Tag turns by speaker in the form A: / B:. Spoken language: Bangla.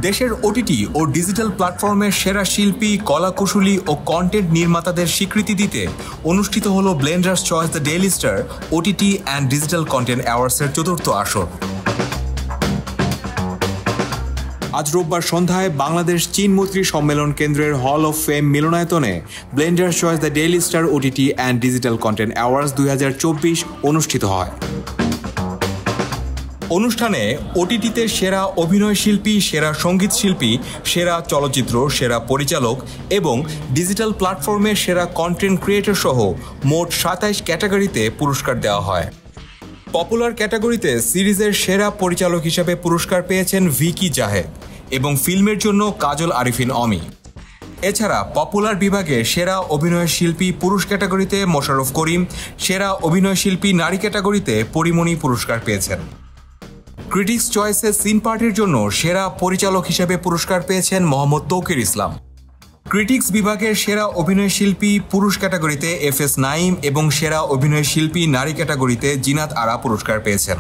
A: দেশের ওটিটি ও ডিজিটাল প্ল্যাটফর্মের সেরা শিল্পী, কলাকুশলী ও কন্টেন্ট নির্মাতাদের স্বীকৃতি দিতে অনুষ্ঠিত হলো Blenders Choice the Daily Star OTT and digital content অ্যাওয়ার্ডসের চতুর্থ আসর। আজ রোববার সন্ধ্যায় বাংলাদেশ চীন মৈত্রী সম্মেলন কেন্দ্রের হল অফ ফেম মিলনায়তনে blenders Choice the Daily Star OTT and digital content awards 2024 অনুষ্ঠিত হয়। অনুষ্ঠানে ওটিটিতে সেরা অভিনয় শিল্পী, সেরা সঙ্গীত শিল্পী, সেরা চলচ্চিত্র, সেরা পরিচালক এবং ডিজিটাল প্ল্যাটফর্মের সেরা কন্টেন্ট ক্রিয়েটর সহ মোট 27 ক্যাটাগরিতে পুরস্কার দেওয়া হয়। পপুলার ক্যাটাগরিতে সিরিজের সেরা পরিচালক হিসেবে পুরস্কার পেয়েছেন ভিকি জাহেদ এবং ফিল্মের জন্য কাজল আরিফিন অমি। এছাড়া পপুলার বিভাগে সেরা অভিনয় শিল্পী পুরুষ ক্যাটাগরিতে মোশাররফ করিম, সেরা অভিনয় শিল্পী নারী ক্যাটাগরিতে পরিমণি পুরস্কার পেয়েছেন। ক্রিটিক্স চয়েসে সিন পার্টির জন্য সেরা পরিচালক হিসেবে পুরস্কার পেয়েছেন মোহাম্মদ তৌকির ইসলাম। ক্রিটিক্স বিভাগের সেরা অভিনয় শিল্পী পুরুষ ক্যাটাগরিতে এফএস নাঈম এবং সেরা অভিনয় শিল্পী নারী ক্যাটাগরিতে জিনাত আরা পুরস্কার পেয়েছেন।